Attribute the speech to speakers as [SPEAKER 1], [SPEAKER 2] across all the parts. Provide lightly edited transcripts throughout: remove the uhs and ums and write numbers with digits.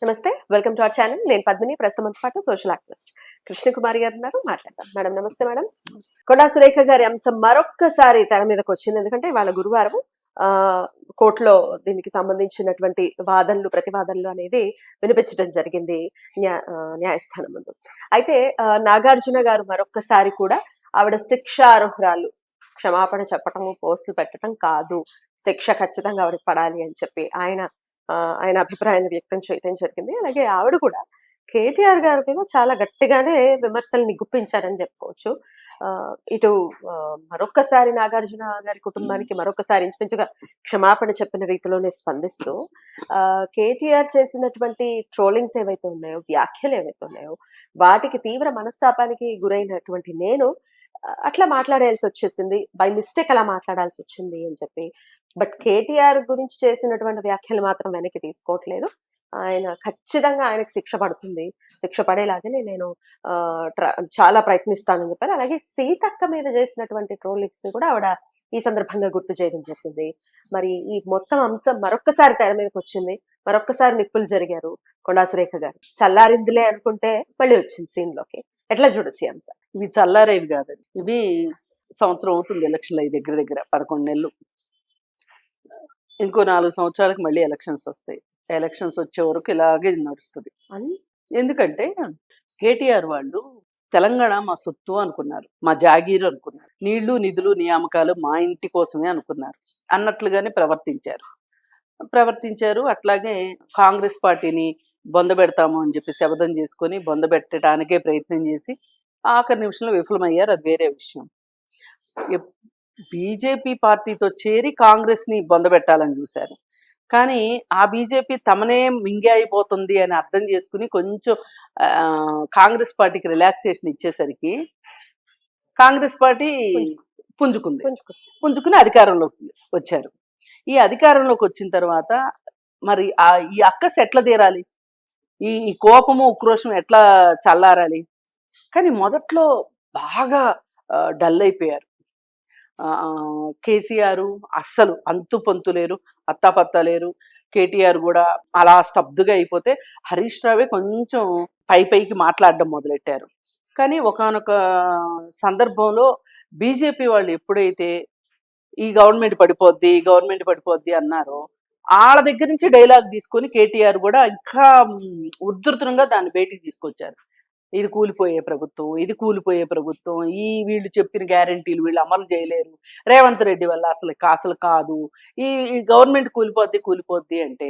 [SPEAKER 1] నమస్తే, welcome to our channel. నేను పద్మిని, ప్రస్తుతంతో పాటు సోషల్ యాక్టివిస్ట్ కృష్ణకుమారి గారు ఉన్నారు. మాట్లాడతాం. మేడం నమస్తే. మేడం, కొండా సురేఖ గారి అంశం మరొక్కసారి తెర మీదకి వచ్చింది. ఎందుకంటే వాళ్ళ గురువారం కోర్టులో దీనికి సంబంధించినటువంటి వాదనలు ప్రతివాదనలు అనేది వినిపించడం జరిగింది న్యాయస్థానం ముందు. అయితే నాగార్జున గారు మరొక్కసారి కూడా ఆవిడ శిక్షార్హురాలు, క్షమాపణ చెప్పటము, పోస్టులు పెట్టడం కాదు, శిక్ష ఖచ్చితంగా ఆవిడకి పడాలి అని చెప్పి ఆయన అభిప్రాయాన్ని వ్యక్తం చేయడం జరిగింది. అలాగే ఆవిడ కూడా కేటీఆర్ గారి మీద చాలా గట్టిగానే విమర్శల్ని గుప్పించారని చెప్పుకోవచ్చు. ఇటు మరొక్కసారి నాగార్జున గారి కుటుంబానికి మరొకసారి ఇంచుమించుగా క్షమాపణ చెప్పిన రీతిలోనే స్పందిస్తూ కేటీఆర్ చేసినటువంటి ట్రోలింగ్స్ ఏవైతే ఉన్నాయో, వ్యాఖ్యలు ఏవైతే ఉన్నాయో, వాటికి తీవ్ర మనస్తాపానికి గురైనటువంటి నేను అట్లా మాట్లాడాల్సి వచ్చేసింది, బై మిస్టేక్ అలా మాట్లాడాల్సి వచ్చింది అని చెప్పి. బట్ కేటీఆర్ గురించి చేసినటువంటి వ్యాఖ్యలు మాత్రం వెనక్కి తీసుకోవట్లేదు. ఆయన ఖచ్చితంగా ఆయనకు శిక్ష పడుతుంది, శిక్ష పడేలాగానే నేను చాలా ప్రయత్నిస్తానని చెప్పారు. అలాగే సీతక్క మీద చేసినటువంటి ట్రోలింగ్స్ ని కూడా ఆవిడ ఈ సందర్భంగా గుర్తు చేయడం జరిగింది. మరి ఈ మొత్తం అంశం మరొక్కసారి తెర మీదకి వచ్చింది, మరొక్కసారి నిప్పులు జరిగారు. కొండా సురేఖ గారు చల్లారిందిలే అనుకుంటే మళ్ళీ వచ్చింది సీన్ లోకి. ఎట్లా చూడొచ్చు ఈ అంశం?
[SPEAKER 2] ఇవి చల్లారేవి కాదండి, ఇవి సంవత్సరం అవుతుంది ఎలక్షన్లు అయ్యి దగ్గర 11 నెలలు. ఇంకో 4 సంవత్సరాలకు మళ్ళీ ఎలక్షన్స్ వస్తాయి. ఎలక్షన్స్ వచ్చే వరకు ఇలాగే నడుస్తుంది. ఎందుకంటే కేటీఆర్ వాళ్ళు తెలంగాణ మా సొత్తు అనుకున్నారు, మా జాగీరు అనుకున్నారు, నీళ్లు నిధులు నియామకాలు మా ఇంటి కోసమే అనుకున్నారు అన్నట్లుగానే ప్రవర్తించారు. అట్లాగే కాంగ్రెస్ పార్టీని బొందబెడతాము అని చెప్పి శపథం చేసుకొని బొందబెట్టడానికే ప్రయత్నం చేసి ఆఖరి నిమిషంలో విఫలమయ్యారు. అది వేరే విషయం. బీజేపీ పార్టీతో చేరి కాంగ్రెస్ ని బొందబెట్టాలని చూశారు. కానీ ఆ బీజేపీ తమనే మింగే అయిపోతుంది అని అర్థం చేసుకుని కొంచెం కాంగ్రెస్ పార్టీకి రిలాక్సేషన్ ఇచ్చేసరికి కాంగ్రెస్ పార్టీ పుంజుకుని అధికారంలోకి వచ్చారు. ఈ అధికారంలోకి వచ్చిన తర్వాత మరి ఈ అక్కస్ ఎట్లా తీరాలి, ఈ కోపము ఉక్రోషం ఎట్లా చల్లారాలి? కానీ మొదట్లో బాగా డల్ అయిపోయారు. కేసీఆర్ అస్సలు అంతు పొంతు లేరు, అత్తాపత్తా లేరు. కేటీఆర్ కూడా అలా స్తబ్దుగా అయిపోతే హరీష్ రావే కొంచెం పైకి మాట్లాడడం మొదలెట్టారు. కానీ ఒకానొక సందర్భంలో బీజేపీ వాళ్ళు ఎప్పుడైతే ఈ గవర్నమెంట్ పడిపోద్ది అన్నారో, వాళ్ళ దగ్గర నుంచి డైలాగ్ తీసుకొని కేటీఆర్ కూడా ఇంకా ఉధృతంగా దాన్ని బయటికి తీసుకొచ్చారు. ఇది కూలిపోయే ప్రభుత్వం, ఈ వీళ్ళు చెప్పిన గ్యారంటీలు వీళ్ళు అమలు చేయలేరు, రేవంత్ రెడ్డి వల్ల అసలు కాదు, ఈ గవర్నమెంట్ కూలిపోద్ది అంటే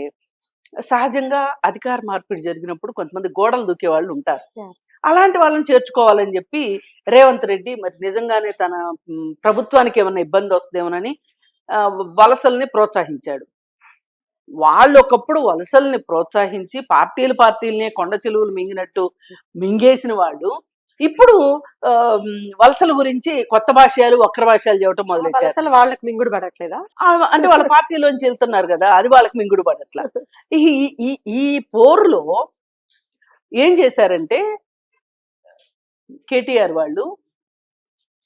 [SPEAKER 2] సహజంగా అధికార మార్పిడి జరిగినప్పుడు కొంతమంది గోడలు దూకే వాళ్ళు ఉంటారు. అలాంటి వాళ్ళని చేర్చుకోవాలని చెప్పి రేవంత్ రెడ్డి మరి నిజంగానే తన ప్రభుత్వానికి ఏమన్నా ఇబ్బంది వస్తుందేమోనని వలసల్ని ప్రోత్సహించాడు. వాళ్ళు ఒకప్పుడు వలసల్ని ప్రోత్సహించి పార్టీలనే కొండ చెలువులు మింగినట్టు మింగేసిన వాళ్ళు ఇప్పుడు వలసల గురించి కొత్త భాషలు వక్ర భాషలు చెప్పడం మొదలెట్టారు.
[SPEAKER 1] వాళ్ళకి మింగుడు పడట్లేదా
[SPEAKER 2] అంటే వాళ్ళ పార్టీలోంచి వెళ్తున్నారు కదా, అది వాళ్ళకి మింగుడు పడట్లా. ఈ పోరులో ఏం చేశారంటే కేటీఆర్ వాళ్ళు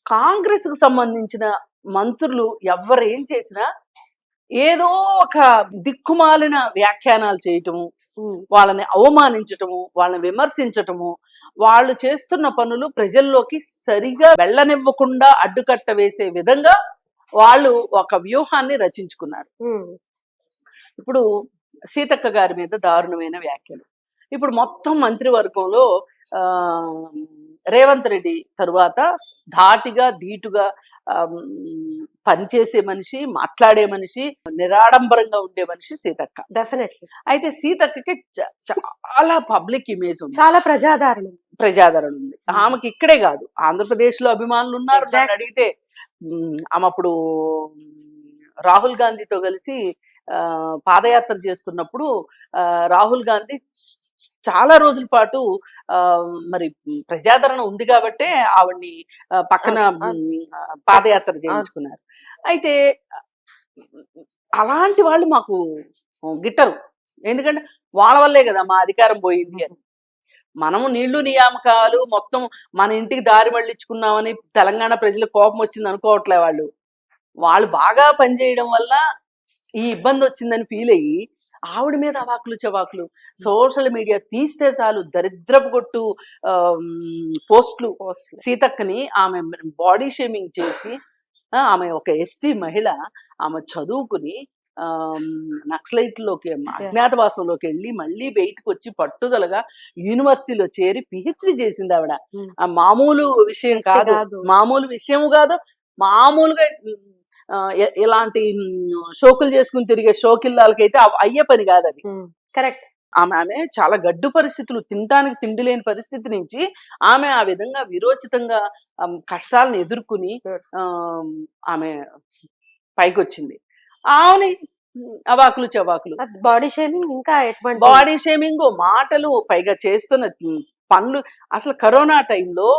[SPEAKER 2] కాంగ్రెస్ కు సంబంధించిన మంత్రులు ఎవరేం చేసినా ఏదో ఒక దిక్కుమాలిన వ్యాఖ్యానాలు చేయటము, వాళ్ళని అవమానించటము, వాళ్ళని విమర్శించటము, వాళ్ళు చేస్తున్న పనులు ప్రజల్లోకి సరిగా వెళ్ళనివ్వకుండా అడ్డుకట్ట వేసే విధంగా వాళ్ళు ఒక వ్యూహాన్ని రచించుకున్నారు. ఇప్పుడు సీతక్క గారి మీద దారుణమైన వ్యాఖ్యలు. ఇప్పుడు మొత్తం మంత్రివర్గంలో రేవంత్ రెడ్డి తరువాత ధాటిగా ధీటుగా పనిచేసే మనిషి, మాట్లాడే మనిషి, నిరాడంబరంగా ఉండే మనిషి సీతక్క.
[SPEAKER 1] డెఫినెట్లీ.
[SPEAKER 2] అయితే సీతక్కకి చాలా పబ్లిక్ ఇమేజ్ ఉంది,
[SPEAKER 1] చాలా ప్రజాదరణ ఉంది.
[SPEAKER 2] ఆమెకి ఇక్కడే కాదు, ఆంధ్రప్రదేశ్ లో అభిమానులు ఉన్నారు. దాన్ని అడిగితే ఆమె అప్పుడు రాహుల్ గాంధీతో కలిసి పాదయాత్ర చేస్తున్నప్పుడు రాహుల్ గాంధీ చాలా రోజుల పాటు మరి ప్రజాదరణ ఉంది కాబట్టే ఆవిడ్ని పక్కన పాదయాత్ర చేయించుకున్నారు. అయితే అలాంటి వాళ్ళు మాకు గిట్టరు, ఎందుకంటే వాళ్ళ వల్లే కదా మా అధికారం పోయింది అని. మనము నీళ్లు నియామకాలు మొత్తం మన ఇంటికి దారి మళ్ళించుకున్నామని తెలంగాణ ప్రజలకు కోపం వచ్చింది అనుకోవట్లే. వాళ్ళు బాగా పనిచేయడం వల్ల ఈ ఇబ్బంది వచ్చిందని ఫీల్ అయ్యి ఆవిడ మీద అవాకులు చవాకులు. సోషల్ మీడియా తీస్తే చాలు దరిద్రపు కొట్టు పోస్టులు. సీతక్కని ఆమె బాడీ షేమింగ్ చేసి, ఆమె ఒక ఎస్టీ మహిళ, ఆమె చదువుకుని నక్సలైట్లోకి అజ్ఞాతవాసంలోకి వెళ్ళి మళ్ళీ బయటకు వచ్చి పట్టుదలగా యూనివర్సిటీలో చేరి పిహెచ్డి చేసింది ఆవిడ. ఆ మామూలు విషయం కాదు, మామూలు విషయం కాదు. మామూలుగా ఇలాంటి షోకులు చేసుకుని తిరిగే షోకిల్లాలకైతే అయ్యే పని కాదు అది.
[SPEAKER 1] కరెక్ట్.
[SPEAKER 2] ఆమె చాలా గడ్డు పరిస్థితులు, తినటానికి తిండి లేని పరిస్థితి నుంచి ఆమె ఆ విధంగా విరోచితంగా కష్టాలను ఎదుర్కొని ఆమె పైకి వచ్చింది. ఆమెని అవాకులు చవాకులు,
[SPEAKER 1] బాడీ షేమింగ్, ఇంకా ఎటువంటి
[SPEAKER 2] బాడీ షేమింగ్, మాటలు, పైగా చేస్తున్న పనులు. అసలు కరోనా టైంలో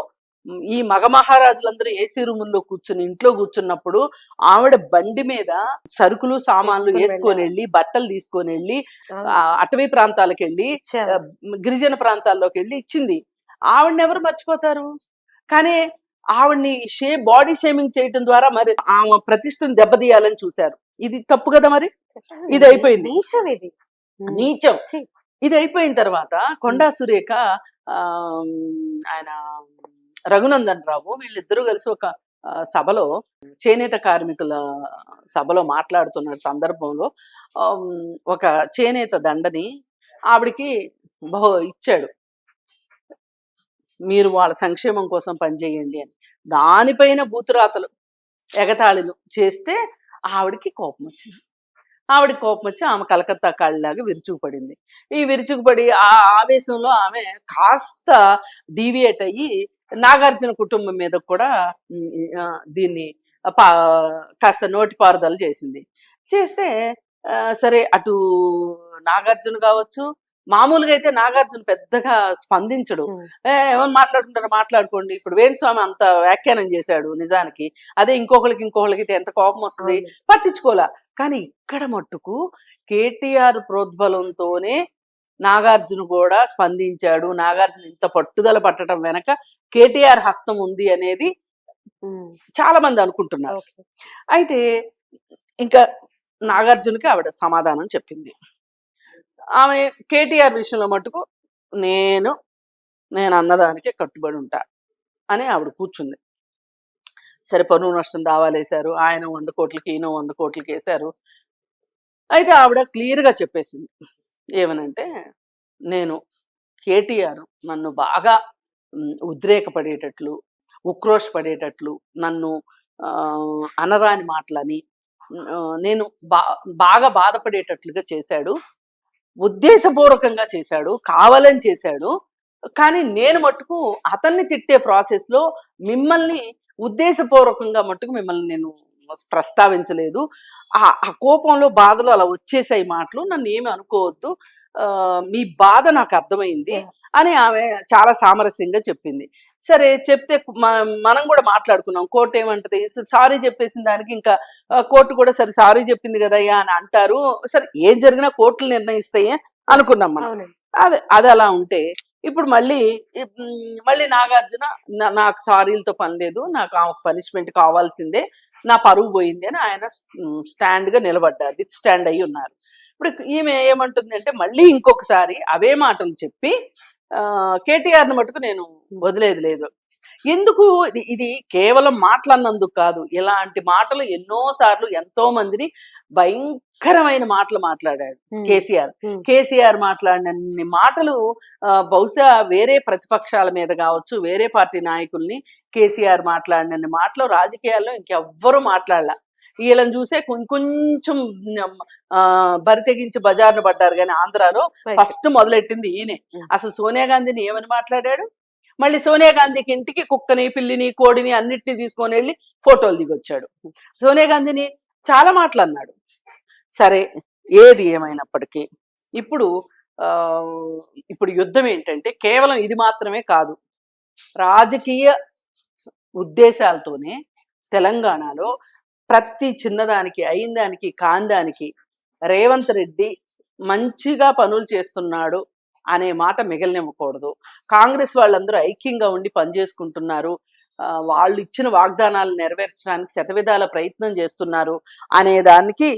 [SPEAKER 2] ఈ మగ మహారాజులందరూ ఏసీ రూముల్లో కూర్చుని ఇంట్లో కూర్చున్నప్పుడు ఆవిడ బండి మీద సరుకులు సామాన్లు వేసుకొని వెళ్ళి, బట్టలు తీసుకొని వెళ్ళి అటవీ ప్రాంతాలకు వెళ్ళి, గిరిజన ప్రాంతాల్లోకి వెళ్ళి ఇచ్చింది. ఆవిడని ఎవరు మర్చిపోతారు? కానీ ఆవిడ్ని బాడీ షేమింగ్ చేయటం ద్వారా మరి ఆమె ప్రతిష్టను దెబ్బతీయాలని చూశారు. ఇది తప్పు కదా. మరి ఇది అయిపోయింది, నీచం. ఇది అయిపోయిన తర్వాత కొండా సురేఖ, ఆయన రఘునందన్ రావు, వీళ్ళిద్దరూ కలిసి ఒక సభలో, చేనేత కార్మికుల సభలో మాట్లాడుతున్న సందర్భంలో ఒక చేనేత దండని ఆవిడికి ఇచ్చాడు, మీరు వాళ్ళ సంక్షేమం కోసం పనిచేయండి అని. దానిపైన బూతురాతలు, ఎగతాళిలు చేస్తే ఆవిడికి కోపం వచ్చింది. ఆవిడకి కోపం వచ్చి ఆమె కలకత్తా కాళ్ళలాగా విరుచుకుపడింది. ఈ విరుచుకుపడి ఆ ఆవేశంలో ఆమె కాస్త డీవియేట్ అయ్యి నాగార్జున కుటుంబం మీద కూడా దీన్ని కాస్త నోటిపారుదల చేసింది. చేస్తే సరే, అటు నాగార్జున కావచ్చు, మామూలుగా అయితే నాగార్జున పెద్దగా స్పందించడు. ఏమని మాట్లాడుకుంటారో మాట్లాడుకోండి. ఇప్పుడు వేణుస్వామి అంత వ్యాఖ్యానం చేశాడు నిజానికి, అదే ఇంకొకరికి ఎంత కోపం వస్తుంది, పట్టించుకోలే. కానీ ఇక్కడ మట్టుకు కేటీఆర్ ప్రోద్బలంతోనే నాగార్జున కూడా స్పందించాడు. నాగార్జున ఇంత పట్టుదల పట్టడం వెనక కేటీఆర్ హస్తం ఉంది అనేది చాలా మంది అనుకుంటున్నారు. అయితే ఇంకా నాగార్జునకి ఆవిడ సమాధానం చెప్పింది. ఆమె కేటీఆర్ విషయంలో మటుకు నేను అన్నదానికే కట్టుబడి ఉంటా అని ఆవిడ కూర్చుంది. సరే, పన్ను నష్టం దావాలేశారు, ఆయన 100 కోట్లకి ఈయన 100 కోట్లకి వేశారు. అయితే ఆవిడ క్లియర్గా చెప్పేసింది ఏమనంటే, నేను కేటీఆర్ నన్ను బాగా ఉద్రేకపడేటట్లు, ఉక్రోషపడేటట్లు, నన్ను అనరాని మాటలని, నేను బాగా బాధపడేటట్లుగా చేశాడు. ఉద్దేశపూర్వకంగా చేశాడు, కావాలని చేశాడు. కానీ నేను మట్టుకు అతన్ని తిట్టే ప్రాసెస్లో మిమ్మల్ని ఉద్దేశపూర్వకంగా మట్టుకు మిమ్మల్ని నేను ప్రస్తావించలేదు. ఆ కోపంలో, బాధలో అలా వచ్చేసాయి మాటలు, నన్ను ఏమి అనుకోవద్దు, మీ బాధ నాకు అర్థమైంది అని ఆమె చాలా సామరస్యంగా చెప్పింది. సరే, చెప్తే మనం కూడా మాట్లాడుకున్నాం. కోర్టు ఏమంటది, సారీ చెప్పేసిన దానికి ఇంకా కోర్టు కూడా సరే సారీ చెప్పింది కదయ్యా అని అంటారు. సరే, ఏం జరిగినా కోర్టులు నిర్ణయిస్తాయి అనుకున్నాం మనం. అది అలా ఉంటే ఇప్పుడు మళ్ళీ నాగార్జున నాకు సారీలతో పని లేదు, నాకు ఆ పనిష్మెంట్ కావాల్సిందే, నా పరువు పోయింది అని ఆయన స్టాండ్గా నిలబడ్డారు, విత్ స్టాండ్ అయ్యి ఉన్నారు. ఇప్పుడు ఈమె ఏమంటుంది అంటే, మళ్ళీ ఇంకొకసారి అవే మాటలు చెప్పి కేటీఆర్ని మటుకు నేను వదిలేది లేదు. ఎందుకు ఇది కేవలం మాటలన్నందుకు కాదు, ఇలాంటి మాటలు ఎన్నోసార్లు ఎంతో మందిని భయంకరమైన మాటలు మాట్లాడాడు కేసీఆర్ మాట్లాడినన్ని మాటలు బహుశా వేరే ప్రతిపక్షాల మీద కావచ్చు, వేరే పార్టీ నాయకుల్ని కేసీఆర్ మాట్లాడినన్ని మాటలు రాజకీయాల్లో ఇంకెవ్వరూ మాట్లాడలా. వీళ్ళని చూసే కొంచెం బరి తెగించి బజార్ను పడ్డారు. కానీ ఆంధ్రాలో ఫస్ట్ మొదలెట్టింది ఈయనే. అసలు సోనియా గాంధీని ఏమని మాట్లాడాడు? మళ్ళీ సోనియా గాంధీకి ఇంటికి కుక్కని, పిల్లిని, కోడిని అన్నిటిని తీసుకొని వెళ్ళి ఫోటోలు దిగొచ్చాడు. సోనియా గాంధీని చాలా మాటలు అన్నాడు. సరే, ఏది ఏమైనప్పటికీ ఇప్పుడు యుద్ధం ఏంటంటే కేవలం ఇది మాత్రమే కాదు, రాజకీయ ఉద్దేశాలతోనే తెలంగాణలో ప్రతి చిన్నదానికి, అయిందానికి, కాందానికి రేవంత్ రెడ్డి మంచిగా పనులు చేస్తున్నాడు అనే మాట మిగలనివ్వకూడదు. కాంగ్రెస్ వాళ్ళందరూ ఐక్యంగా ఉండి పనిచేసుకుంటున్నారు, వాళ్ళు ఇచ్చిన వాగ్దానాలు నెరవేర్చడానికి శతవిధాల ప్రయత్నం చేస్తున్నారు అనే దానికి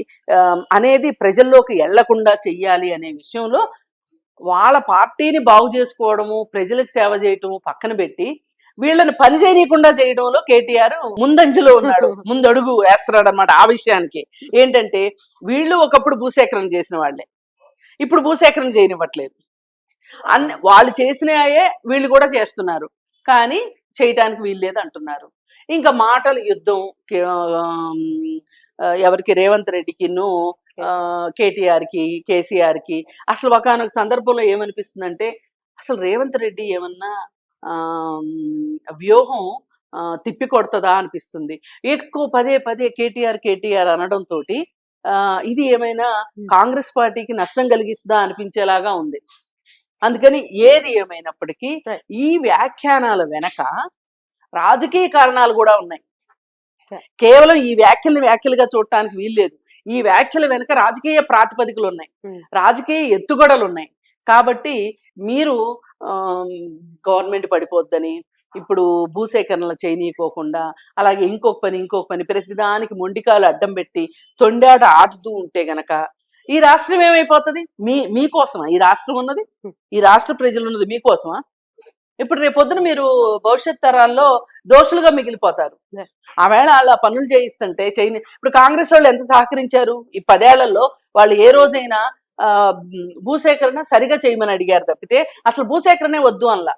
[SPEAKER 2] అనేది ప్రజల్లోకి వెళ్లకుండా చెయ్యాలి అనే విషయంలో వాళ్ళ పార్టీని బాగు చేసుకోవడము, ప్రజలకు సేవ చేయటము పక్కన పెట్టి వీళ్ళని పని చేయకుండా చేయడంలో కేటీఆర్ ముందంజలో ఉన్నాడు, ముందడుగు వేస్తున్నాడు అనమాట. ఆ విషయానికి ఏంటంటే వీళ్ళు ఒకప్పుడు భూసేకరణ చేసిన వాళ్ళే, ఇప్పుడు భూసేకరణ చేయనివ్వట్లేదు. వాళ్ళు చేసినాయే వీళ్ళు కూడా చేస్తున్నారు, కానీ చేయటానికి వీలు లేదు అంటున్నారు. ఇంకా మాటల యుద్ధం ఎవరికి, రేవంత్ రెడ్డికిను కేటీఆర్కి, కేసీఆర్కి. అసలు ఒకానొక సందర్భంలో ఏమనిపిస్తుందంటే అసలు రేవంత్ రెడ్డి ఏమన్నా వ్యూహం తిప్పి కొడుతుందా అనిపిస్తుంది. ఎక్కువ పదే పదే కేటీఆర్ అనడంతో ఇది ఏమైనా కాంగ్రెస్ పార్టీకి నష్టం కలిగిస్తుందా అనిపించేలాగా ఉంది. అందుకని ఏది ఏమైనప్పటికీ ఈ వ్యాఖ్యానాల వెనక రాజకీయ కారణాలు కూడా ఉన్నాయి. కేవలం ఈ వ్యాఖ్యలుగా చూడటానికి వీల్లేదు. ఈ వ్యాఖ్యల వెనుక రాజకీయ ప్రాతిపదికలు ఉన్నాయి, రాజకీయ ఎత్తుగడలు ఉన్నాయి. కాబట్టి మీరు గవర్నమెంట్ పడిపోద్దని ఇప్పుడు భూసేకరణలు చేయనీయకోకుండా, అలాగే ఇంకొక పని ప్రతిదానికి మొండికాలు అడ్డం పెట్టి తొండాట ఆడుతూ ఉంటే గనక ఈ రాష్ట్రం ఏమైపోతుంది? మీకోసమా ఈ రాష్ట్రం ఉన్నది? ఈ రాష్ట్ర ప్రజలు ఉన్నది మీకోసమా? ఇప్పుడు రేపొద్దున మీరు భవిష్యత్ తరాల్లో దోషులుగా మిగిలిపోతారు. ఆవేళ అలా పనులు చేయిస్తుంటే ఇప్పుడు కాంగ్రెస్ వాళ్ళు ఎంత సహకరించారు ఈ 10 ఏళ్లలో? వాళ్ళు ఏ రోజైనా భూసేకరణ సరిగా చేయమని అడిగారు తప్పితే అసలు భూసేకరణే వద్దు అనలా.